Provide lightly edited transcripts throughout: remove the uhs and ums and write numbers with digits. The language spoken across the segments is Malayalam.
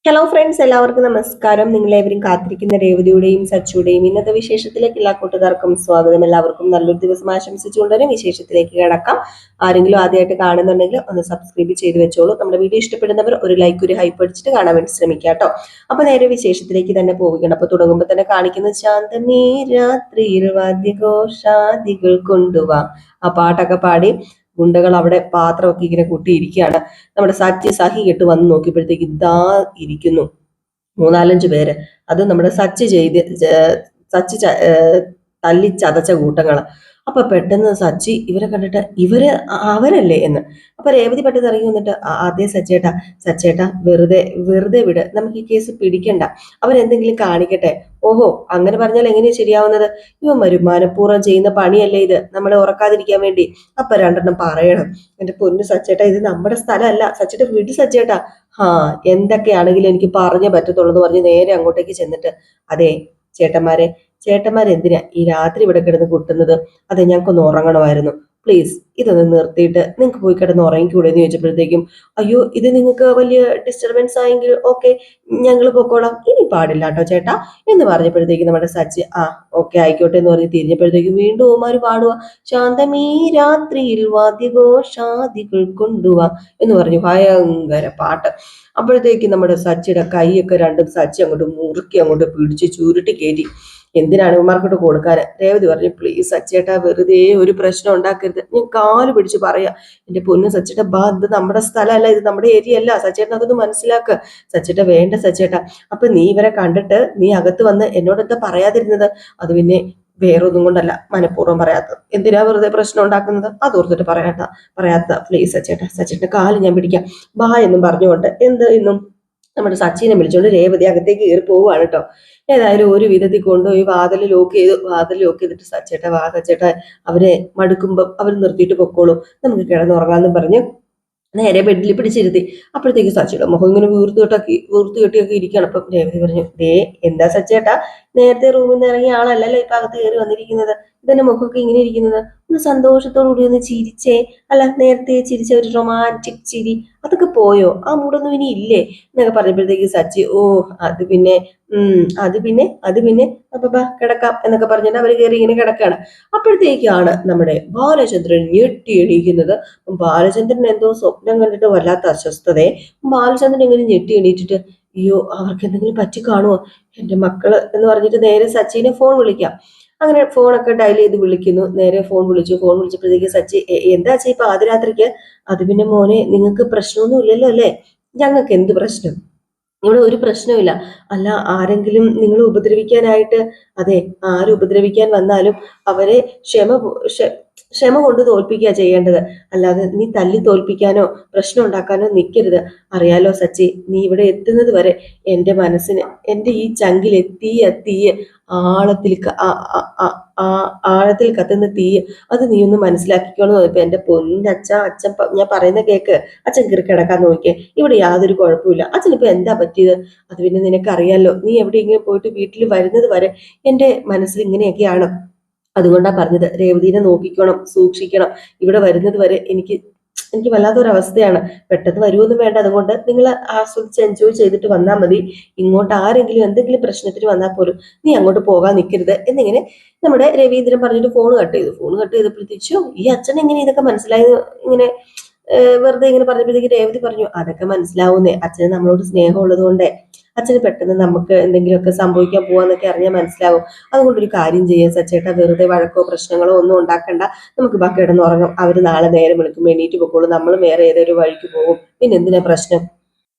ഹലോ ഫ്രണ്ട്സ്, എല്ലാവർക്കും നമസ്കാരം. നിങ്ങളേവരും കാത്തിരിക്കുന്ന രേവതിയുടെയും സച്ചുടെയും ഇന്നത്തെ വിശേഷത്തിലേക്ക് എല്ലാ കൂട്ടുകാർക്കും സ്വാഗതം. എല്ലാവർക്കും നല്ലൊരു ദിവസം ആശംസിച്ചുകൊണ്ടും വിശേഷത്തിലേക്ക് കിടക്കാം. ആരെങ്കിലും ആദ്യമായിട്ട് കാണുന്നുണ്ടെങ്കിൽ ഒന്ന് സബ്സ്ക്രൈബ് ചെയ്ത് വെച്ചോളൂ. നമ്മുടെ വീഡിയോ ഇഷ്ടപ്പെടുന്നവർ ഒരു ലൈക്ക്, ഒരു ഹൈപ്പ് അടിച്ചിട്ട് കാണാൻ വേണ്ടി ശ്രമിക്കുക കേട്ടോ. അപ്പൊ നേരെ വിശേഷത്തിലേക്ക് തന്നെ പോവുകയാണ്. അപ്പൊ തുടങ്ങുമ്പോൾ തന്നെ കാണിക്കുന്നത് ശാന്തമീ രാത്രിയിൽ വാദ്യഘോഷാദികൾ കൊണ്ടുപോവാം. ആ പാട്ടൊക്കെ പാടി ഗുണ്ടകൾ അവിടെ പാത്രമൊക്കെ ഇങ്ങനെ കൂട്ടിയിരിക്കുകയാണ്. നമ്മുടെ സഹി കെട്ട് വന്ന് നോക്കിയപ്പോഴത്തേക്ക് ഇതാ ഇരിക്കുന്നു 3-4 പേര്. അത് നമ്മുടെ സച്ചി തല്ലി ചതച്ച കൂട്ടങ്ങള്. അപ്പൊ പെട്ടെന്ന് സച്ചി ഇവരെ കണ്ടിട്ട് അവരല്ലേ എന്ന്. അപ്പൊ രേവതി പെട്ടെന്ന് ഇറങ്ങി വന്നിട്ട് അതേ സച്ചേട്ടാ വെറുതെ വിട്, നമുക്ക് ഈ കേസ് പിടിക്കണ്ട, അവരെന്തെങ്കിലും കാണിക്കട്ടെ. ഓഹോ, അങ്ങനെ പറഞ്ഞാൽ എങ്ങനെയാ ശരിയാവുന്നത്? ഇവൻ മനഃപൂർവ്വം ചെയ്യുന്ന പണിയല്ലേ ഇത്, നമ്മളെ ഉറക്കാതിരിക്കാൻ വേണ്ടി. അപ്പൊ രണ്ടെണ്ണം പറയണം, എന്റെ പൊന്നു സച്ചേട്ടാ, ഇത് നമ്മുടെ സ്ഥലമല്ല, സച്ചേട്ടാ വീട്ടിൽ സച്ചേട്ടാ. എന്തൊക്കെയാണെങ്കിലും എനിക്ക് പറഞ്ഞേ പറ്റത്തുള്ളൂ എന്ന് പറഞ്ഞ് നേരെ അങ്ങോട്ടേക്ക് ചെന്നിട്ട്, അതെ ചേട്ടന്മാരെന്തിനാ ഈ രാത്രി ഇവിടെ കിടന്ന് കുട്ടുന്നത്? അതെ, ഞങ്ങൾക്കൊന്ന് ഉറങ്ങണമായിരുന്നു, പ്ലീസ് ഇതൊന്ന് നിർത്തിയിട്ട് നിങ്ങൾക്ക് പോയി കിടന്ന് ഉറങ്ങിക്കൂടെ എന്ന് ചോദിച്ചപ്പോഴത്തേക്കും, അയ്യോ ഇത് നിങ്ങൾക്ക് വലിയ ഡിസ്റ്റർബൻസ് ആയെങ്കിൽ ഓക്കെ, ഞങ്ങൾ പൊക്കോളാം, ഇനി പാടില്ല കേട്ടോ ചേട്ടാ എന്ന് പറഞ്ഞപ്പോഴത്തേക്കും നമ്മുടെ സച്ചി ഓക്കെ ആയിക്കോട്ടെ എന്ന് പറഞ്ഞ് തിരിഞ്ഞപ്പോഴത്തേക്കും വീണ്ടും ഓമാര് പാടുക, ശാന്തമീ രാത്രിയിൽ വാദ്യഘോഷാദികൾ കൊണ്ടുവാ എന്ന് പറഞ്ഞു ഭയങ്കര പാട്ട്. അപ്പോഴത്തേക്കും നമ്മുടെ സച്ചിയുടെ കൈയൊക്കെ രണ്ടും സച്ചി അങ്ങോട്ട് മുറുക്കി അങ്ങോട്ട് പിടിച്ച് ചുരുട്ടി കയറ്റി. എന്തിനാണ് ഇവന്മാർക്കോട്ട് കൊടുക്കാൻ? രേവതി പറഞ്ഞു, പ്ലീസ് സച്ചേട്ടാ, വെറുതെ ഒരു പ്രശ്നം ഉണ്ടാക്കരുത്, ഞാൻ കാല് പിടിച്ച് പറയാ, എന്റെ പൊന്നു സച്ചേട്ടാ, ഇത് നമ്മുടെ സ്ഥലമല്ല, ഇത് നമ്മുടെ ഏരിയ അല്ല, സച്ചേട്ടൻ അതൊന്ന് മനസ്സിലാക്കുക. സച്ചേട്ടാ വേണ്ട സച്ചേട്ടാ. അപ്പൊ നീ ഇവരെ കണ്ടിട്ട് നീ അകത്ത് വന്ന് എന്നോടെന്താ പറയാതിരുന്നത്? അത് പിന്നെ വേറൊന്നും കൊണ്ടല്ല, മനഃപൂർവ്വം പറയാത്തത്. എന്തിനാ വെറുതെ പ്രശ്നം ഉണ്ടാക്കുന്നത്? അതോർത്തിട്ട് പറയാത്ത പ്ലീസ് സച്ചേട്ടന്റെ കാല് ഞാൻ പിടിക്കാം, ബാ എന്നും പറഞ്ഞുകൊണ്ട് ഇന്നും നമ്മുടെ സച്ചിനെ വിളിച്ചുകൊണ്ട് രേവതി അകത്തേക്ക് കയറി പോവുകയാണ് കേട്ടോ. ഏതായാലും ഒരു വിധത്തിൽ കൊണ്ടുപോയി വാതിൽ ലോക്ക് ചെയ്തിട്ട് സച്ചേട്ടാ അവരെ മടുക്കുമ്പം അവർ നിർത്തിയിട്ട് പൊക്കോളൂ, നമുക്ക് കിടന്നുറങ്ങാന്നും പറഞ്ഞ് നേരെ ബെഡിൽ പിടിച്ചിരുത്തി. അപ്പോഴത്തേക്ക് സച്ചിയുടെ മുഖം ഇങ്ങനെ വീർത്ത് കെട്ടിയൊക്കെ ഇരിക്കുകയാണ്. അപ്പം രേവതി പറഞ്ഞു, എന്താ സച്ചേട്ടാ, നേരത്തെ റൂമിൽ നിന്ന് ഇറങ്ങിയ ആളല്ലല്ലോ ഇപ്പൊ അകത്ത് കയറി വന്നിരിക്കുന്നത്, ഇതെന്നെ മുഖമൊക്കെ ഇങ്ങനെ ഇരിക്കുന്നത്, ഒന്ന് സന്തോഷത്തോടു കൂടി ഒന്ന് ചിരിച്ചേ, അല്ല നേരത്തെ ചിരിച്ച ഒരു റൊമാൻറ്റിക് ചിരി അതൊക്കെ പോയോ? ആ മൂടൊന്നും ഇനി ഇല്ലേ എന്നൊക്കെ പറഞ്ഞപ്പോഴത്തേക്ക് സച്ചി, അത് പിന്നെ അത് പിന്നെ അപ്പൊ കിടക്കാം എന്നൊക്കെ പറഞ്ഞിട്ട് അവര് കയറി ഇങ്ങനെ കിടക്കാണ്. അപ്പോഴത്തേക്കാണ് നമ്മുടെ ബാലചന്ദ്രൻ ഞെട്ടി എണീക്കുന്നത്. ബാലചന്ദ്രൻ എന്തോ സ്വപ്നം കണ്ടിട്ട് വല്ലാത്ത അസ്വസ്ഥതയെ. ബാലചന്ദ്രൻ ഇങ്ങനെ ഞെട്ടി എണീറ്റിട്ട്, അയ്യോ അവർക്ക് എന്തെങ്കിലും പറ്റി കാണുമോ എന്റെ മക്കള് എന്ന് പറഞ്ഞിട്ട് നേരെ സച്ചിനെ ഫോൺ വിളിക്കാം. അങ്ങനെ ഫോണൊക്കെ ഡയൽ ചെയ്ത് വിളിക്കുന്നു. നേരെ ഫോൺ വിളിച്ചപ്പോഴത്തേക്ക് സച്ചി, എന്താ ചേ ഇപ്പൊ ആദ്യരാത്രിക്ക്? അത് പിന്നെ മോനെ, നിങ്ങൾക്ക് പ്രശ്നമൊന്നും ഇല്ലല്ലോ അല്ലേ? ഞങ്ങൾക്ക് എന്ത് പ്രശ്നം? ഇവിടെ ഒരു പ്രശ്നമില്ല. അല്ല, ആരെങ്കിലും നിങ്ങൾ ഉപദ്രവിക്കാനായിട്ട്, അതെ ആര് ഉപദ്രവിക്കാൻ വന്നാലും അവരെ ക്ഷമ കൊണ്ട് തോൽപ്പിക്കുക ചെയ്യേണ്ടത്, അല്ലാതെ നീ തല്ലി തോൽപ്പിക്കാനോ പ്രശ്നം ഉണ്ടാക്കാനോ നിൽക്കരുത്. അറിയാലോ സച്ചി, നീ ഇവിടെ എത്തുന്നത് വരെ എൻ്റെ മനസ്സിന്, എൻ്റെ ഈ ചങ്കിൽ തീയ ആഴത്തിൽ ആഴത്തിൽ കത്തുന്ന തീയ്, അത് നീ ഒന്ന് മനസ്സിലാക്കിക്കോന്ന് ഇപ്പൊ എന്റെ അച്ഛൻ ഞാൻ പറയുന്ന കേക്ക്, അച്ഛൻ കയറി കിടക്കാൻ നോക്കിയേ, ഇവിടെ യാതൊരു കുഴപ്പമില്ല, അച്ഛനിപ്പോ എന്താ പറ്റിയത്? അത് പിന്നെ നിനക്കറിയാലോ, നീ എവിടെയെങ്കിലും പോയിട്ട് വീട്ടിൽ വരുന്നത് വരെ എൻ്റെ മനസ്സിൽ ഇങ്ങനെയൊക്കെയാണ്. അതുകൊണ്ടാ പറഞ്ഞത്, രേവതിനെ നോക്കിക്കണം, സൂക്ഷിക്കണം, ഇവിടെ വരുന്നത് വരെ എനിക്ക് വല്ലാത്തൊരവസ്ഥയാണ്. പെട്ടെന്ന് വരുമൊന്നും വേണ്ട, അതുകൊണ്ട് നിങ്ങൾ ആസ്വദിച്ച് എൻജോയ് ചെയ്തിട്ട് വന്നാൽ മതി. ഇങ്ങോട്ട് ആരെങ്കിലും എന്തെങ്കിലും പ്രശ്നത്തിന് വന്നാൽ പോലും നീ അങ്ങോട്ട് പോകാൻ നിൽക്കരുത് എന്നിങ്ങനെ നമ്മുടെ രവീന്ദ്രൻ പറഞ്ഞിട്ട് ഫോൺ കട്ട് ചെയ്തപ്പോഴത്തേക്കോ, ഈ അച്ഛൻ എങ്ങനെ ഇതൊക്കെ മനസ്സിലായത്? ഇങ്ങനെ വെറുതെ ഇങ്ങനെ പറഞ്ഞപ്പോഴത്തേക്ക് രേവതി പറഞ്ഞു, അതൊക്കെ മനസ്സിലാവുന്നേ, അച്ഛന് നമ്മളോട് സ്നേഹം ഉള്ളത് കൊണ്ടേ. അച്ഛന് പെട്ടെന്ന് നമുക്ക് എന്തെങ്കിലുമൊക്കെ സംഭവിക്കാൻ പോവാന്നൊക്കെ അറിഞ്ഞാൽ മനസ്സിലാവും. അതുകൊണ്ടൊരു കാര്യം ചെയ്യാൻ സച്ചേട്ടാ, വെറുതെ വഴക്കോ പ്രശ്നങ്ങളോ ഒന്നും ഉണ്ടാക്കണ്ട, നമുക്ക് ബാക്കി കിടന്നുറങ്ങും, അവര് നാളെ നേരം വിളിക്കുമ്പോൾ എണീറ്റ് പൊക്കോളും, നമ്മൾ വേറെ ഏതൊരു വഴിക്ക് പോകും, പിന്നെ എന്തിനാ പ്രശ്നം?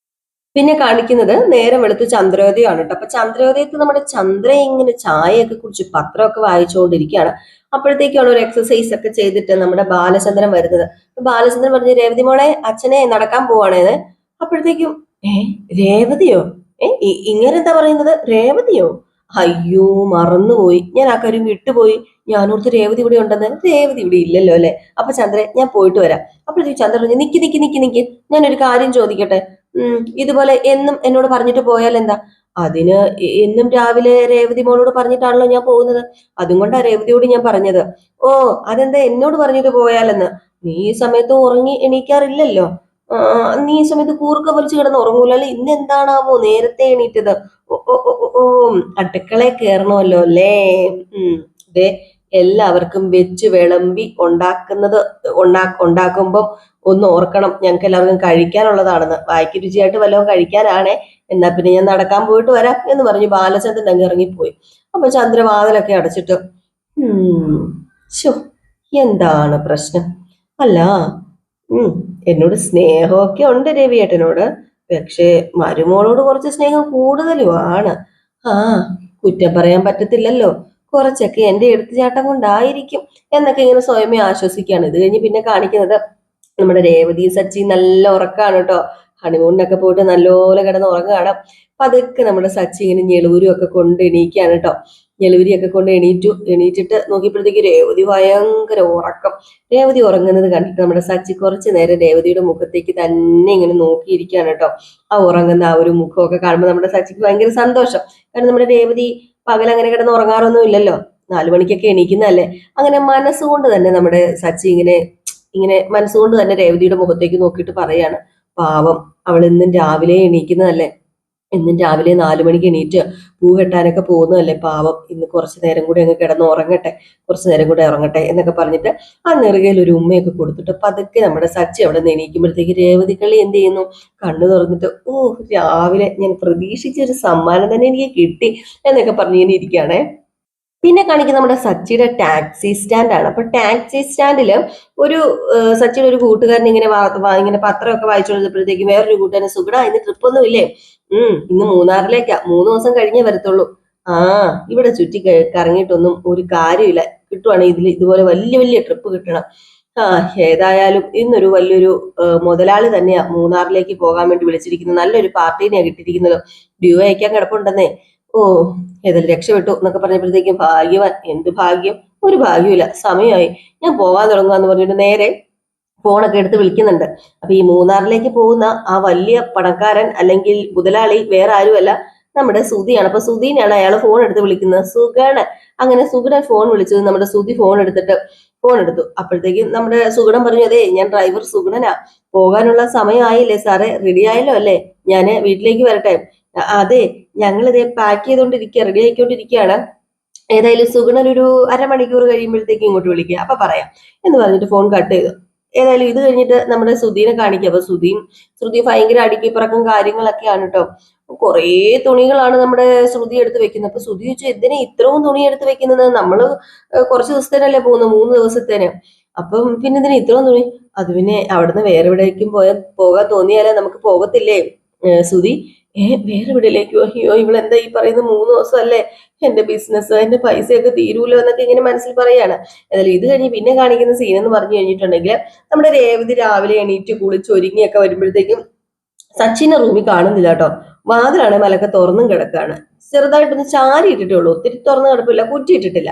പിന്നെ കാണിക്കുന്നത് നേരം വെളുത്ത് ചന്ദ്രോദയമാണ് കേട്ടോ. അപ്പൊ ചന്ദ്രോദയത്ത് നമ്മുടെ ചന്ദ്ര ഇങ്ങനെ ചായയൊക്കെ കുടിച്ച് പത്രമൊക്കെ വായിച്ചുകൊണ്ടിരിക്കുകയാണ്. അപ്പോഴത്തേക്കാണ് ഒരു എക്സസൈസ് ഒക്കെ ചെയ്തിട്ട് നമ്മുടെ ബാലചന്ദ്രൻ വരുന്നത്. ബാലചന്ദ്രൻ പറഞ്ഞു, രേവതി മോളെ, അച്ഛനെ നടക്കാൻ പോവാണേന്ന്. അപ്പോഴത്തേക്കും, രേവതിയോ? ഇങ്ങനെന്താ പറയുന്നത്? രേവതിയോ? അയ്യോ മറന്നുപോയി, ഞാൻ ആ കാര്യം വിട്ടുപോയി, ഞാനോർത്ത് രേവതി ഇവിടെ ഉണ്ടെന്ന്. രേവതി ഇവിടെ ഇല്ലല്ലോ അല്ലെ? അപ്പൊ ചന്ദ്രൻ, ഞാൻ പോയിട്ട് വരാം. അപ്പോഴത്തേക്ക് ചന്ദ്രൻ പറഞ്ഞു, നിക്ക്, ഞാനൊരു കാര്യം ചോദിക്കട്ടെ, ഇതുപോലെ എന്നും എന്നോട് പറഞ്ഞിട്ട് പോയാൽ എന്താ? അതിന് എന്നും രാവിലെ രേവതി മോളോട് പറഞ്ഞിട്ടാണല്ലോ ഞാൻ പോകുന്നത്, അതുകൊണ്ടാ രേവതിയോട് ഞാൻ പറഞ്ഞത്. ഓ, അതെന്താ എന്നോട് പറഞ്ഞിട്ട് പോയാലെന്ന്? നീ ഈ സമയത്ത് ഉറങ്ങി എണീക്കാറില്ലല്ലോ. നീ ഈ സമയത്ത് കൂർക്ക വലിച്ചു കിടന്ന് ഉറങ്ങൂല അല്ലെ? ഇന്ന് എന്താണാവോ നേരത്തെ എണീറ്റത്? ഓ ഓ ഓ ഓ ഓ, അടുക്കളയിൽ കയറണമല്ലോ അല്ലേ? ഉം ദേ എല്ലാവർക്കും വെച്ച് വിളമ്പി ഉണ്ടാക്കുമ്പം ഒന്ന് ഓർക്കണം, ഞങ്ങൾക്ക് എല്ലാവർക്കും കഴിക്കാനുള്ളതാണെന്ന്. വായിക്ക് രുചിയായിട്ട് വല്ലതും കഴിക്കാനാണേ. എന്നാ പിന്നെ ഞാൻ നടക്കാൻ പോയിട്ട് വരാം എന്ന് പറഞ്ഞു ബാലചന്ദ്രൻ അങ്ങ് ഇറങ്ങിപ്പോയി. അപ്പൊ ചന്ദ്രവാതിലൊക്കെ അടച്ചിട്ട് ശോ, എന്താണ് പ്രശ്നം? അല്ല, ഉം എന്നോട് സ്നേഹമൊക്കെ ഉണ്ട് രവിയേട്ടനോട്. പക്ഷേ മരുമോളോട് കുറച്ച് സ്നേഹം കൂടുതലുമാണ്. ആ, കുറ്റം പറയാൻ പറ്റത്തില്ലല്ലോ. കുറച്ചൊക്കെ എന്റെ എടുത്തുചാട്ടം കൊണ്ടായിരിക്കും എന്നൊക്കെ ഇങ്ങനെ സ്വയമേ ആശ്വസിക്കുകയാണ്. ഇത് കഴിഞ്ഞ് പിന്നെ കാണിക്കുന്നത് നമ്മുടെ രേവതി സച്ചി നല്ല ഉറക്കാണ് കേട്ടോ. ഹണിമൂണിനൊക്കെ പോയിട്ട് നല്ലപോലെ കിടന്ന് ഉറങ്ങുകയാണ്. പതുക്കെ നമ്മുടെ സച്ചി ഇങ്ങനെ ഞെളൂരും ഒക്കെ കൊണ്ട് എണീക്കുകയാണ് കേട്ടോ. ഞെളുവിരിയൊക്കെ കൊണ്ട് എണീറ്റിട്ട് നോക്കിയപ്പോഴത്തേക്ക് രേവതി ഭയങ്കര ഉറക്കം. രേവതി ഉറങ്ങുന്നത് കണ്ടിട്ട് നമ്മുടെ സച്ചി കുറച്ചു നേരം രേവതിയുടെ മുഖത്തേക്ക് തന്നെ ഇങ്ങനെ നോക്കിയിരിക്കുകയാണ് കേട്ടോ. ആ ഉറങ്ങുന്ന ആ ഒരു മുഖമൊക്കെ കാണുമ്പോൾ നമ്മുടെ സച്ചിക്ക് ഭയങ്കര സന്തോഷം. കാരണം നമ്മുടെ രേവതി പകൽ അങ്ങനെ കിടന്ന് ഉറങ്ങാറൊന്നും ഇല്ലല്ലോ, 4 മണിക്കൊക്കെ എണീക്കുന്നതല്ലേ. അങ്ങനെ മനസ്സുകൊണ്ട് തന്നെ നമ്മുടെ സച്ചി ഇങ്ങനെ ഇങ്ങനെ മനസ്സുകൊണ്ട് തന്നെ രേവതിയുടെ മുഖത്തേക്ക് നോക്കിയിട്ട് പറയാണ്, പാവം, അവൾ ഇന്നും രാവിലെ എണീക്കുന്നതല്ലേ, എന്നും രാവിലെ 4 മണിക്ക് എണീറ്റ് പൂ കെട്ടാനൊക്കെ പോകുന്നതല്ലേ, പാവം, ഇന്ന് കുറച്ചു നേരം കൂടി അങ്ങ് കിടന്ന് ഉറങ്ങട്ടെ, കുറച്ചു നേരം കൂടെ ഉറങ്ങട്ടെ എന്നൊക്കെ പറഞ്ഞിട്ട് ആ നെറുകയിൽ ഒരു ഉമ്മയൊക്കെ കൊടുത്തിട്ട് പതുക്കെ നമ്മുടെ സച്ചി അവിടെ നിന്ന് എണീക്കുമ്പോഴത്തേക്ക് രേവതിക്കളി എന്ത് ചെയ്യുന്നു, കണ്ണു തുറന്നിട്ട്, ഓ, രാവിലെ ഞാൻ പ്രതീക്ഷിച്ചൊരു സമ്മാനം തന്നെ എനിക്ക് കിട്ടി എന്നൊക്കെ പറഞ്ഞു ഇങ്ങനെ ഇരിക്കുകയാണേ. പിന്നെ കാണിക്കുന്ന നമ്മുടെ സച്ചിയുടെ ടാക്സി സ്റ്റാൻഡാണ്. അപ്പൊ ടാക്സി സ്റ്റാൻഡിൽ ഒരു സച്ചിയുടെ ഒരു കൂട്ടുകാരൻ ഇങ്ങനെ ഇങ്ങനെ പത്രമൊക്കെ വായിച്ചു കൊടുത്തപ്പോഴത്തേക്കും വേറൊരു കൂട്ടുകാരൻ, സുഗുണ ഇന്ന് ട്രിപ്പ് ഒന്നും ഇല്ലേ? ഇന്ന് മൂന്നാറിലേക്കാ, 3 ദിവസം കഴിഞ്ഞേ വരത്തുള്ളൂ. ആ, ഇവിടെ ചുറ്റി കറങ്ങിയിട്ടൊന്നും ഒരു കാര്യമില്ല, കിട്ടുവാണെങ്കിൽ ഇതുപോലെ വലിയ വലിയ ട്രിപ്പ് കിട്ടണം. ആ, ഏതായാലും ഇന്നൊരു വലിയൊരു മുതലാളി തന്നെയാ മൂന്നാറിലേക്ക് പോകാൻ വേണ്ടി വിളിച്ചിരിക്കുന്നത്. നല്ലൊരു പാർട്ടീനെയാ കിട്ടിയിരിക്കുന്നത്. ഡ്യൂ അയക്കാൻ കിടപ്പുണ്ടെന്നേ. ഓ, ഏതായാലും രക്ഷപ്പെട്ടു എന്നൊക്കെ പറഞ്ഞപ്പോഴത്തേക്കും ഭാഗ്യവാൻ, എന്ത് ഭാഗ്യം, ഒരു ഭാഗ്യമില്ല, സമയമായി, ഞാൻ പോകാൻ തുടങ്ങുക പറഞ്ഞിട്ട് നേരെ ഫോണൊക്കെ എടുത്ത് വിളിക്കുന്നുണ്ട്. അപ്പൊ ഈ മൂന്നാറിലേക്ക് പോകുന്ന ആ വലിയ പണക്കാരൻ അല്ലെങ്കിൽ മുതലാളി വേറെ ആരുമല്ല, നമ്മുടെ സുധിയാണ്. അപ്പൊ സുധീനെയാണ് അയാൾ ഫോൺ എടുത്ത് വിളിക്കുന്നത്. സുഗണ്. അങ്ങനെ സുഗണൻ ഫോൺ വിളിച്ചത് നമ്മുടെ സുധി ഫോൺ എടുത്തു. അപ്പോഴത്തേക്കും നമ്മുടെ സുഗണൻ പറഞ്ഞു, അതെ, ഞാൻ ഡ്രൈവർ സുഗണനാ, പോകാനുള്ള സമയമായില്ലേ സാറേ, റെഡി ആയല്ലോ അല്ലേ, ഞാൻ വീട്ടിലേക്ക് വരട്ടെ? അതെ, ഞങ്ങളിതേ പാക്ക് ചെയ്തോണ്ടിരിക്കുക, റെഡി ആയിക്കൊണ്ടിരിക്കുകയാണ്. ഏതായാലും സുഗണൻ ഒരു അരമണിക്കൂർ കഴിയുമ്പോഴത്തേക്ക് ഇങ്ങോട്ട് വിളിക്കുക, അപ്പൊ പറയാം എന്ന് പറഞ്ഞിട്ട് ഫോൺ കട്ട് ചെയ്തു. ഏതായാലും ഇത് കഴിഞ്ഞിട്ട് നമ്മുടെ ശ്രുതിനെ കാണിക്കുക. അപ്പൊ ശ്രുതി ഭയങ്കര അടുക്കി പറക്കും കാര്യങ്ങളൊക്കെയാണ് കേട്ടോ. കുറേ തുണികളാണ് നമ്മുടെ ശ്രുതി എടുത്ത് വെക്കുന്നത്. അപ്പൊ ശ്രുതി ചോദിച്ചു, എന്തിനാ ഇത്രയും തുണി എടുത്ത് വെക്കുന്നത്? നമ്മള് കുറച്ച് ദിവസത്തേനല്ലേ പോകുന്നത്, 3 ദിവസത്തേന്. അപ്പം പിന്നെ എന്തിനാ ഇത്രയും തുണി? അത് പിന്നെ അവിടുന്ന് വേറെ എവിടേക്കും പോകാൻ തോന്നിയാലേ നമുക്ക് പോകത്തില്ലേ ശ്രുതി? വേറെ എവിടെയിലേക്കോ? അയ്യോ, ഇവളെന്താ ഈ പറയുന്നത്? 3 ദിവസം അല്ലേ, എന്റെ ബിസിനസ്, എന്റെ പൈസയൊക്കെ തീരൂലോ എന്നൊക്കെ ഇങ്ങനെ മനസ്സിൽ പറയാണ്. എന്നാലും ഇത് കഴിഞ്ഞ് പിന്നെ കാണിക്കുന്ന സീൻ എന്ന് പറഞ്ഞു കഴിഞ്ഞിട്ടുണ്ടെങ്കിൽ നമ്മുടെ രേവതി രാവിലെ എണീറ്റ് കുളിച്ച് ഒരുങ്ങിയൊക്കെ വരുമ്പോഴത്തേക്കും സച്ചിനെ റൂമിൽ കാണുന്നില്ല കേട്ടോ. വാതിലാണ് മലക്കെ തുറന്നും കിടക്കാണ്. ചെറുതായിട്ടൊന്ന് ചാരി ഇട്ടിട്ടേ ഉള്ളൂ, ഒത്തിരി തുറന്നു കിടപ്പില്ല, കുറ്റിയിട്ടിട്ടില്ല.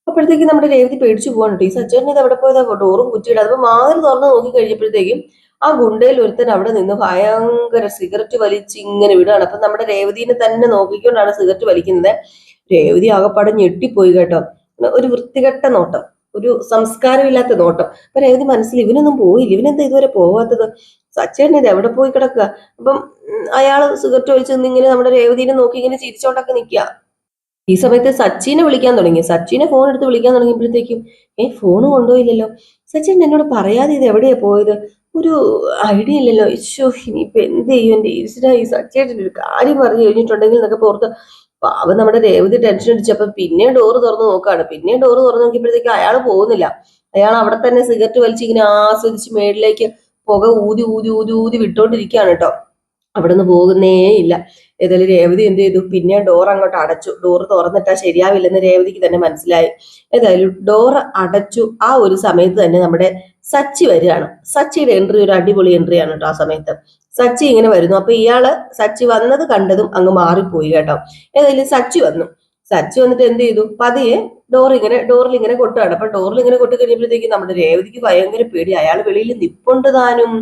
അപ്പോഴത്തേക്ക് നമ്മുടെ രേവതി പേടിച്ചു പോകാനുണ്ട്. ഈ സച്ചേട്ടൻ ഇത് എവിടെ പോയതാ, ഡോറും കുറ്റിയിടാം. അപ്പൊ വാതിൽ തുറന്ന് നോക്കി കഴിഞ്ഞപ്പോഴത്തേക്കും ആ ഗുണ്ടയിൽ ഒരുത്തൻ അവിടെ നിന്ന് ഭയങ്കര സിഗരറ്റ് വലിച്ച് ഇങ്ങനെ വിടുകയാണ്. അപ്പൊ നമ്മുടെ രേവതിനെ തന്നെ നോക്കിക്കൊണ്ടാണ് സിഗരറ്റ് വലിക്കുന്നത്. രേവതി ആകെപ്പാടെ ഞെട്ടിപ്പോയി കേട്ടോ. ഒരു വൃത്തികെട്ട നോട്ടം, ഒരു സംസ്കാരമില്ലാത്ത നോട്ടം. അപ്പൊ രേവതി മനസ്സിൽ, ഇവനൊന്നും പോയില്ല, ഇവനെന്താ ഇതുവരെ പോവാത്തത്? സച്ചേട്ടൻ ഇത് എവിടെ പോയി കിടക്കുക? അപ്പം അയാൾ സിഗരറ്റ് വലിച്ച് നിന്ന് ഇങ്ങനെ നമ്മുടെ രേവതിനെ നോക്കി ഇങ്ങനെ ചിരിച്ചോണ്ടൊക്കെ നിൽക്കുക. ഈ സമയത്ത് സച്ചിനെ വിളിക്കാൻ തുടങ്ങി. സച്ചിനെ ഫോൺ എടുത്ത് വിളിക്കാൻ തുടങ്ങിയപ്പോഴത്തേക്കും ഫോൺ കൊണ്ടുപോയില്ലല്ലോ. സച്ചിൻ എന്നോട് പറയാതെ ഇത് എവിടെയാ പോയത്? ഒരു ഐഡിയ ഇല്ലല്ലോ. ഈശോ, ഇനിയിപ്പൊ എന്ത് ചെയ്യും? എന്റെ ഈശ്വരാ, ഈ സച്ചേട്ടൻ ഒരു കാര്യം പറഞ്ഞു കഴിഞ്ഞിട്ടുണ്ടെങ്കിൽ എന്നൊക്കെ പുറത്ത് പാവം നമ്മുടെ രേവതി ടെൻഷൻ അടിച്ചപ്പോ പിന്നെയും ഡോറ് തുറന്ന് നോക്കാണ്. പിന്നെയും ഡോറ് തുറന്ന് നോക്കിയപ്പോഴത്തേക്ക് അയാൾ പോകുന്നില്ല. അയാൾ അവിടെ തന്നെ സിഗരറ്റ് വലിച്ച് ഇങ്ങനെ ആസ്വദിച്ച് മേളിലേക്ക് പുക ഊതി ഊതി ഊതി ഊതി വിട്ടോണ്ടിരിക്കുകയാണ് കേട്ടോ. അവിടെ നിന്ന് പോകുന്നേ ഇല്ല. ഏതായാലും രേവതി എന്ത് ചെയ്തു, പിന്നെ ഡോർ അങ്ങോട്ട് അടച്ചു. ഡോർ തുറന്നിട്ടാൽ ശരിയാവില്ലെന്ന് രേവതിക്ക് തന്നെ മനസ്സിലായി. ഏതായാലും ഡോർ അടച്ചു. ആ ഒരു സമയത്ത് തന്നെ നമ്മുടെ സച്ചി വരികയാണ്. സച്ചിയുടെ എൻട്രി ഒരു അടിപൊളി എൻട്രിയാണ് കേട്ടോ. ആ സമയത്ത് സച്ചി ഇങ്ങനെ വരുന്നു. അപ്പൊ സച്ചി വന്നത് കണ്ടതും അങ്ങ് മാറിപ്പോയി കേട്ടോ. ഏതായാലും സച്ചി വന്നു. സച്ചി വന്നിട്ട് എന്ത് ചെയ്തു, പതിയെ ഡോറിൽ ഇങ്ങനെ കൊട്ടുകയാണ്. അപ്പൊ ഡോറിൽ ഇങ്ങനെ കൊട്ടി കഴിഞ്ഞപ്പോഴത്തേക്ക് നമ്മുടെ രേവതിക്ക് ഭയങ്കര പേടി. അയാൾ വെളിയിൽ നിപ്പുണ്ട് താനും.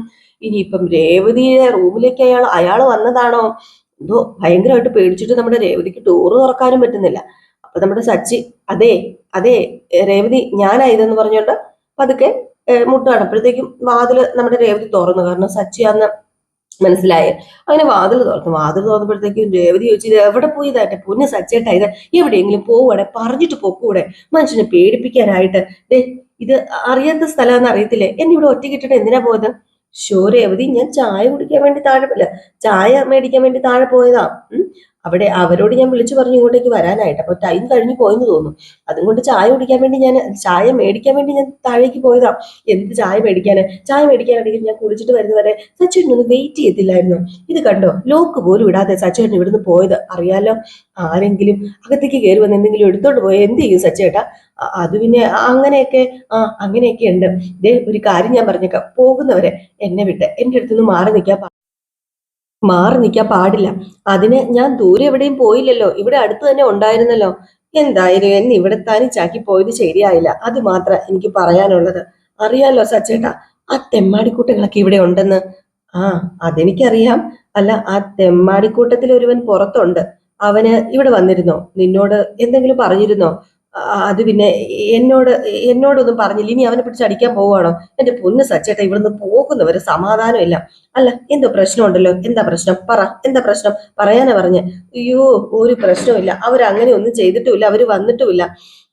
ഇനിയിപ്പം രേവതിയുടെ റൂമിലേക്ക് അയാൾ വന്നതാണോ എന്തോ, ഭയങ്കരമായിട്ട് പേടിച്ചിട്ട് നമ്മുടെ രേവതിക്ക് ഡോറ് തുറക്കാനും പറ്റുന്നില്ല. അപ്പൊ നമ്മുടെ സച്ചി, അതെ അതെ രേവതി, ഞാനാ ഇതെന്ന് പറഞ്ഞോണ്ട് പതുക്കെ മുട്ടാണ്. അപ്പോഴത്തേക്കും വാതില് നമ്മുടെ രേവതി തുറന്നു, കാരണം സച്ചിയാന്ന് മനസ്സിലായി. അങ്ങനെ വാതിൽ തുറന്നപ്പോഴത്തേക്കും രേവതി ചോദിച്ചു, ഇത് എവിടെ പോയി ഇതാട്ടെ പൊന്ന് സച്ചേട്ടാ, ഇത് എവിടെയെങ്കിലും പോകൂടെ, പറഞ്ഞിട്ട് പൊക്കൂടെ, മനുഷ്യനെ പേടിപ്പിക്കാനായിട്ട്. ദേ ഇത് അറിയാത്ത സ്ഥലമാണെന്ന് അറിയത്തില്ലേ, എന്നെ ഇവിടെ ഒറ്റയ്ക്കിട്ടിട്ട് എന്തിനാ പോയത്? ഷോ രേവതി, ഞാൻ ചായ കുടിക്കാൻ വേണ്ടി താഴെ അല്ല, ചായ മേടിക്കാൻ വേണ്ടി താഴെ പോയതാ. അവിടെ അവരോട് ഞാൻ വിളിച്ചു പറഞ്ഞു ഇങ്ങോട്ടേക്ക് വരാനായിട്ട്. അപ്പൊ ടൈം കഴിഞ്ഞു പോയെന്ന് തോന്നുന്നു. അതുകൊണ്ട് ചായ മേടിക്കാൻ വേണ്ടി ഞാൻ താഴേക്ക് പോയതാ. എന്ത് ചായ മേടിക്കാന്? ചായ മേടിക്കാനാണെങ്കിൽ ഞാൻ കുളിച്ചിട്ട് വരുന്നവരെ സച്ചേട്ടൻ ഒന്ന് വെയിറ്റ് ചെയ്തില്ലായിരുന്നു. ഇത് കണ്ടോ, ലോക്ക് പോലും ഇടാതെ സച്ചേട്ടൻ ഇവിടുന്ന് പോയത്. അറിയാലോ, ആരെങ്കിലും അകത്തേക്ക് കയറി വന്ന് എന്തെങ്കിലും എടുത്തോണ്ട് പോയാൽ എന്ത് ചെയ്യും സച്ചേട്ടാ? അത് പിന്നെ അങ്ങനെയൊക്കെ അങ്ങനെയൊക്കെ ഉണ്ട്. ദേ ഒരു കാര്യം ഞാൻ പറഞ്ഞേക്കാം, പോകുന്നവരെ എന്നെ വിട്ട് എന്റെ അടുത്തുനിന്ന് മാറി നിൽക്കാൻ പാടില്ല. അതിന് ഞാൻ ദൂരെ എവിടെയും പോയില്ലല്ലോ, ഇവിടെ അടുത്ത് തന്നെ ഉണ്ടായിരുന്നല്ലോ. എന്തായാലും എന്നെ ഇവിടെ തനിച്ചാക്കി പോയത് ശരിയായില്ല, അത് മാത്രം എനിക്ക് പറയാനുള്ളത്. അറിയാലോ സച്ചേട്ടാ, ആ തെമ്മാടിക്കൂട്ടങ്ങളൊക്കെ ഇവിടെ ഉണ്ടെന്ന്. ആ, അതെനിക്കറിയാം. അല്ല, ആ തെമ്മാടിക്കൂട്ടത്തിൽ ഒരുവൻ പുറത്തുണ്ട്. അവന് ഇവിടെ വന്നിരുന്നോ? നിന്നോട് എന്തെങ്കിലും പറഞ്ഞിരുന്നോ? അത് പിന്നെ എന്നോട് എന്നോടൊന്നും പറഞ്ഞില്ല. ഇനി അവനെ പിടിച്ച് അടിക്കാൻ പോവുകയാണോ? എന്റെ പൊന്ന് സച്ചേട്ടാ, ഇവിടുന്ന് പോകുന്നവര് സമാധാനമില്ല. അല്ല, എന്തോ പ്രശ്നമുണ്ടല്ലോ, എന്താ പ്രശ്നം? പറ, എന്താ പ്രശ്നം? പറയാനാ പറഞ്ഞ്. അയ്യോ, ഒരു പ്രശ്നമില്ല, അവരങ്ങനെ ഒന്നും ചെയ്തിട്ടുമില്ല, അവര് വന്നിട്ടുമില്ല.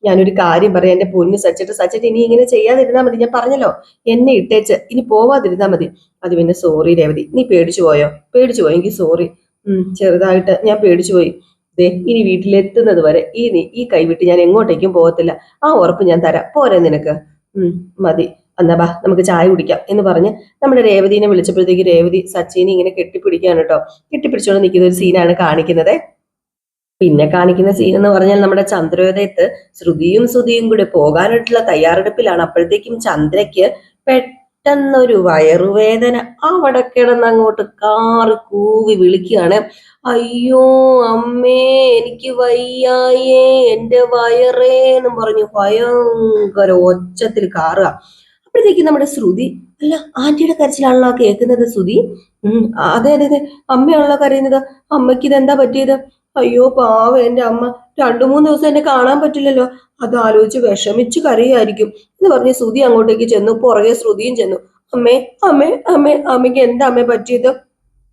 ഞാനൊരു കാര്യം പറയാം, എന്റെ പൊന്ന് സച്ചേട്ട് ഇനി ഇങ്ങനെ ചെയ്യാതിരുന്നാ മതി. ഞാൻ പറഞ്ഞല്ലോ, എന്നെ ഇട്ടേച്ച് ഇനി പോവാതിരുന്നാ മതി. അത് പിന്നെ സോറി രേവതി, നീ പേടിച്ചു പോയോ? പേടിച്ചു പോയെങ്കിൽ സോറി. ചെറുതായിട്ട് ഞാൻ പേടിച്ചു പോയി. ദേ ഇനി വീട്ടിലെത്തുന്നത് വരെ ഈ കൈവിട്ട് ഞാൻ എങ്ങോട്ടേക്കും പോകത്തില്ല. ആ ഉറപ്പ് ഞാൻ തരാം. പോരെ നിനക്ക്? മതി. എന്നാ ബാ, നമുക്ക് ചായ കുടിക്കാം എന്ന് പറഞ്ഞ് നമ്മുടെ രേവതിനെ വിളിച്ചപ്പോഴത്തേക്ക് രേവതി സച്ചിനെ ഇങ്ങനെ കെട്ടിപ്പിടിക്കാണ് കേട്ടോ. കെട്ടിപ്പിടിച്ചോണ്ട് നിൽക്കുന്ന ഒരു സീനാണ് കാണിക്കുന്നത്. പിന്നെ കാണിക്കുന്ന സീൻ എന്ന് പറഞ്ഞാൽ നമ്മുടെ ചന്ദ്രോദയത്ത് ശ്രുതിയും കൂടി പോകാനായിട്ടുള്ള തയ്യാറെടുപ്പിലാണ്. അപ്പോഴത്തേക്കും ചന്ദ്രയ്ക്ക് പെട്ടെന്നൊരു വയറുവേദന. അവിടെ കിടന്ന് അങ്ങോട്ട് കാറി കൂവി വിളിക്കുകയാണ്, അയ്യോ അമ്മേ, എനിക്ക് വയ്യായേ, എന്റെ വയറേ എന്നും പറഞ്ഞു ഭയങ്കര ഒച്ചത്തിൽ കാറുക. അപ്പോഴത്തേക്കും നമ്മുടെ ശ്രുതി, അല്ല ആന്റിയുടെ കരച്ചിലാണല്ലോ കേൾക്കുന്നത് ശ്രുതി. അതെ അതെ അതെ, അമ്മയാണല്ലോ കരയുന്നത്. അമ്മയ്ക്ക് ഇതെന്താ പറ്റിയത്? അയ്യോ പാവ എന്റെ അമ്മ, 2-3 ദിവസം എന്നെ കാണാൻ പറ്റില്ലല്ലോ, അത് ആലോചിച്ച് വിഷമിച്ച് കരയായിരിക്കും എന്ന് പറഞ്ഞ് ശ്രുതി അങ്ങോട്ടേക്ക് ചെന്നു. പുറകെ ശ്രുതിയും ചെന്നു. അമ്മേ അമ്മേ അമ്മേ, അമ്മയ്ക്ക് എന്താ അമ്മേ പറ്റിയത്?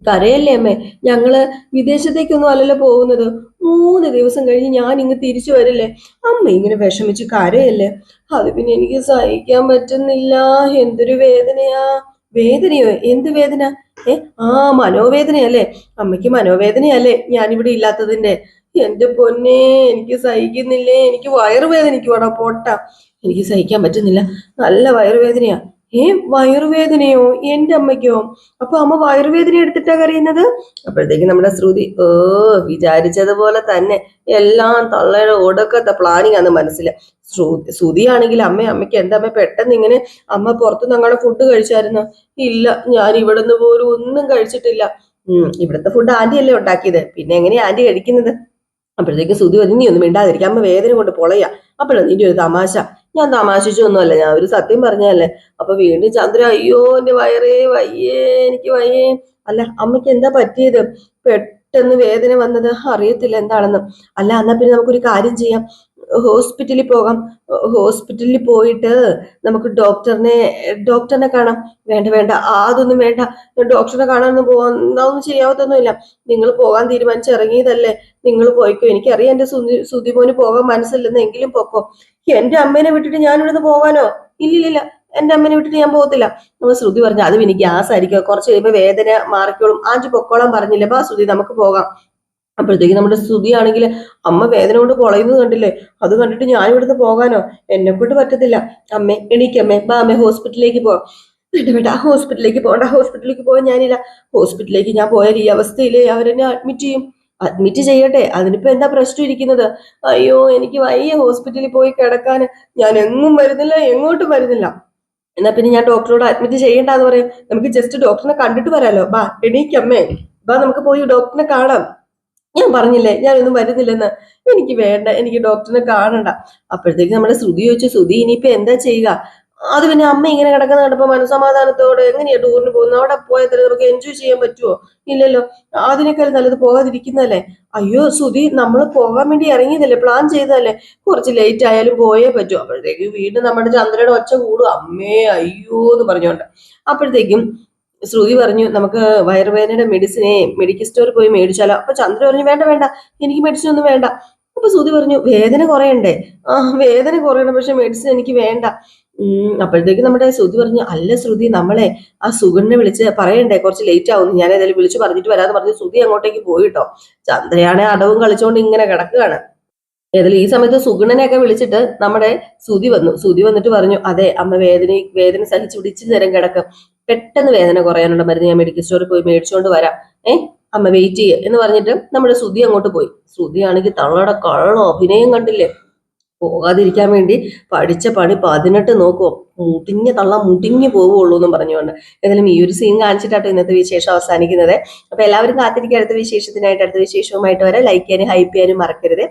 കരയല്ലേ അമ്മേ, ഞങ്ങള് വിദേശത്തേക്കൊന്നും അല്ലല്ലോ പോകുന്നത്. 3 ദിവസം കഴിഞ്ഞ് ഞാൻ ഇങ്ങ് തിരിച്ചു വരില്ലേ, അമ്മ ഇങ്ങനെ വിഷമിച്ച് കരയല്ലേ. അത് പിന്നെ എനിക്ക് സഹിക്കാൻ പറ്റുന്നില്ല. എന്തൊരു വേദനയാ. വേദനയോ? എന്ത് വേദന? ഏ ആ, മനോവേദനയല്ലേ? അമ്മയ്ക്ക് മനോവേദനയല്ലേ ഞാനിവിടെ ഇല്ലാത്തതിന്റെ? എന്റെ പൊന്നെ, എനിക്ക് സഹിക്കുന്നില്ലേ, എനിക്ക് വയറുവേദനിക്കുവാടാ പൊട്ട, എനിക്ക് സഹിക്കാൻ പറ്റുന്നില്ല, നല്ല വയറുവേദനയാ. വയറുവേദനയോ? എന്റെ അമ്മയ്ക്കോ? അപ്പൊ അമ്മ വയറുവേദന എടുത്തിട്ടാ കരയുന്നത്? അപ്പോഴത്തേക്ക് നമ്മുടെ ശ്രുതി, വിചാരിച്ചതുപോലെ തന്നെ എല്ലാം തള്ളയുടെ ഒടുക്കത്തെ പ്ലാനിങ് ആണെന്ന് മനസ്സിലായി. ശ്രുതിയാണെങ്കിൽ അമ്മയ്ക്ക് എന്താ അമ്മ പെട്ടെന്ന് ഇങ്ങനെ? അമ്മ പുറത്തുനിന്ന് അങ്ങോട്ട് ഫുഡ് കഴിച്ചായിരുന്നു? ഇല്ല, ഞാൻ ഇവിടുന്ന് പോലും ഒന്നും കഴിച്ചിട്ടില്ല. ഇവിടുത്തെ ഫുഡ് ആന്റി അല്ലേ ഉണ്ടാക്കിയത്, പിന്നെ എങ്ങനെയാ ആന്റി കഴിക്കുന്നത്? അപ്പോഴത്തേക്ക് ശ്രുതി വന്ന്, നീ ഒന്നും മിണ്ടാതിരിക്കുക, അമ്മ വേദന കൊണ്ട് പൊളയാ. അപ്പോഴാണ് നിന്റെ ഒരു തമാശ. ഞാൻ തമാശിച്ചൊന്നുമല്ല, ഞാൻ ഒരു സത്യം പറഞ്ഞല്ലേ. അപ്പൊ വീണ്ടും ചന്ദ്ര, അയ്യോ എന്റെ വയറേ വയ്യേ, എനിക്ക് വയ്യേ. അല്ല അമ്മയ്ക്ക് എന്താ പറ്റിയത്? പെട്ടെന്ന് വേദന വന്നത്, അറിയത്തില്ല എന്താണെന്ന്. അല്ല എന്നാ പിന്നെ നമുക്കൊരു കാര്യം ചെയ്യാം, ഹോസ്പിറ്റലിൽ പോകാം. ഹോസ്പിറ്റലിൽ പോയിട്ട് നമുക്ക് ഡോക്ടറിനെ കാണാം. വേണ്ട വേണ്ട, അതൊന്നും വേണ്ട, ഡോക്ടറെ കാണാനൊന്നും ഒന്നും ചെയ്യാവത്തൊന്നുമില്ല. നിങ്ങൾ പോകാൻ തീരുമാനിച്ചിറങ്ങിയതല്ലേ, നിങ്ങൾ പോയിക്കോ. എനിക്കറിയാം എന്റെ സുതിമോന് പോകാൻ മനസ്സില്ലെന്ന്, എങ്കിലും പൊക്കോ. എന്റെ അമ്മേനെ വിട്ടിട്ട് ഞാൻ ഇവിടുന്ന് പോകാനോ? ഇല്ലില്ല, എന്റെ അമ്മേനെ വിട്ടിട്ട് ഞാൻ പോകത്തില്ല. നമ്മൾ ശ്രുതി പറഞ്ഞു, അത് പിന്നെ ഗ്യാസ് ആയിരിക്കും, കുറച്ച് കഴിയുമ്പോൾ വേദന മാറിക്കോളും, ആഞ്ചി പൊക്കോളാൻ പറഞ്ഞില്ലേ, ബാ ശ്രുതി നമുക്ക് പോകാം. അപ്പോഴത്തേക്ക് നമ്മുടെ ശ്രുതിയാണെങ്കിൽ, അമ്മ വേദന കൊണ്ട് പൊളയുന്നത് കണ്ടില്ലേ, അത് കണ്ടിട്ട് ഞാൻ ഇവിടുന്ന് പോകാനോ? എന്നെ കൊണ്ട് പറ്റത്തില്ല. അമ്മേ എണീക്കമ്മേ, ബാ അമ്മേ ഹോസ്പിറ്റലിലേക്ക് പോവാം. വേണ്ട, ഹോസ്പിറ്റലിലേക്ക് പോകണ്ട, ഹോസ്പിറ്റലിലേക്ക് പോകാൻ ഞാനില്ല. ഹോസ്പിറ്റലിലേക്ക് ഞാൻ പോയാൽ ഈ അവസ്ഥയില് അവരെന്നെ അഡ്മിറ്റ് ചെയ്യും. അഡ്മിറ്റ് ചെയ്യട്ടെ, അതിനിപ്പോ എന്താ പ്രശ്നം ഇരിക്കുന്നത്? അയ്യോ എനിക്ക് വയ്യ ഹോസ്പിറ്റലിൽ പോയി കിടക്കാൻ, ഞാൻ എങ്ങും വരുന്നില്ല, എങ്ങോട്ടും വരുന്നില്ല. എന്നാ പിന്നെ ഞാൻ ഡോക്ടറോട് അഡ്മിറ്റ് ചെയ്യണ്ടെന്ന് പറയും, നമുക്ക് ജസ്റ്റ് ഡോക്ടറിനെ കണ്ടിട്ട് വരാലോ. ബാ എണീക്കമ്മേ, ബാ നമുക്ക് പോയി ഡോക്ടറിനെ കാണാം. ഞാൻ പറഞ്ഞില്ലേ ഞാനൊന്നും വരുന്നില്ലെന്ന്. എനിക്ക് വേണ്ട, എനിക്ക് ഡോക്ടറിനെ കാണണ്ട. അപ്പോഴത്തേക്ക് നമ്മുടെ ശ്രുതി ചോദിച്ചു, ശ്രുതി ഇനിയിപ്പോ എന്താ ചെയ്യുക? അത് പിന്നെ അമ്മ ഇങ്ങനെ കിടക്കുന്ന കണ്ടപ്പോ മനസമാധാനത്തോടെ എങ്ങനെയാ ടൂറിന് പോകുന്നത്? അവിടെ പോയാൽ തന്നെ നമുക്ക് എൻജോയ് ചെയ്യാൻ പറ്റുമോ? ഇല്ലല്ലോ. അതിനേക്കാൾ നല്ലത് പോകാതിരിക്കുന്നതല്ലേ. അയ്യോ സുധി, നമ്മൾ പോകാൻ വേണ്ടി ഇറങ്ങിയതല്ലേ, പ്ലാൻ ചെയ്തതല്ലേ, കുറച്ച് ലേറ്റ് ആയാലും പോയേ പറ്റൂ. അപ്പോഴത്തേക്ക് വീണ്ടും നമ്മുടെ ചന്ദ്രയുടെ ഒച്ച കൂടും, അമ്മേ അയ്യോ എന്ന് പറഞ്ഞോണ്ട്. അപ്പോഴത്തേക്കും ശ്രുതി പറഞ്ഞു നമുക്ക് വയറുവേദനയുടെ മെഡിസിനെ മെഡിക്കൽ സ്റ്റോറിൽ പോയി മേടിച്ചാലോ. അപ്പൊ ചന്ദ്ര പറഞ്ഞു വേണ്ട വേണ്ട, എനിക്ക് മെഡിസിൻ ഒന്നും വേണ്ട. അപ്പൊ ശ്രുതി പറഞ്ഞു വേദന കുറയണ്ടേ? ആ, വേദന കുറയണം, പക്ഷെ മെഡിസിൻ എനിക്ക് വേണ്ട. അപ്പോഴത്തേക്ക് നമ്മുടെ ശ്രുതി പറഞ്ഞു അല്ല ശ്രുതി, നമ്മളെ ആ സുഗണിനെ വിളിച്ച് പറയണ്ടേ കുറച്ച് ലേറ്റ് ആവുന്നു, ഞാൻ ഏതായാലും വിളിച്ചു പറഞ്ഞിട്ട് വരാന്ന് പറഞ്ഞ് ശ്രുതി അങ്ങോട്ടേക്ക് പോയിട്ടോ. ചന്ദ്രയാണെ അടവും കളിച്ചുകൊണ്ട് ഇങ്ങനെ കിടക്കുകയാണ്. ഏതായാലും ഈ സമയത്ത് സുഗുണനെയൊക്കെ വിളിച്ചിട്ട് നമ്മുടെ ശ്രുതി വന്നു. ശ്രുതി വന്നിട്ട് പറഞ്ഞു അതെ അമ്മ വേദന സഹിച്ച് ഇച്ചിരി നേരം കിടക്കും, പെട്ടെന്ന് വേദന കുറയാനുള്ള മരുന്ന് ഞാൻ മെഡിക്കൽ സ്റ്റോറിൽ പോയി മേടിച്ചുകൊണ്ട് വരാം, അമ്മ വെയിറ്റ് ചെയ്യ എന്ന് പറഞ്ഞിട്ട് നമ്മുടെ ശ്രുതി അങ്ങോട്ട് പോയി. ശ്രുതിയാണെങ്കിൽ തള്ളയുടെ കള്ളോ അഭിനയം കണ്ടില്ലേ, പോകാതിരിക്കാൻ വേണ്ടി പഠിച്ച പണി 18 നോക്കുവോ, മുട്ടിഞ്ഞു പോവുള്ളൂ എന്നും പറഞ്ഞുകൊണ്ട്. ഏതായാലും ഈ ഒരു സീൻ കാണിച്ചിട്ടാട്ടോ ഇന്നത്തെ വിശേഷം അവസാനിക്കുന്നത്. അപ്പൊ എല്ലാവരും കാത്തിരിക്കുക അടുത്ത വിശേഷത്തിനായിട്ട്. അടുത്ത വിശേഷവുമായിട്ട് വരെ ലൈക്ക് ചെയ്യാനും ഹൈപ്പ് ചെയ്യാനും മറക്കരുത്.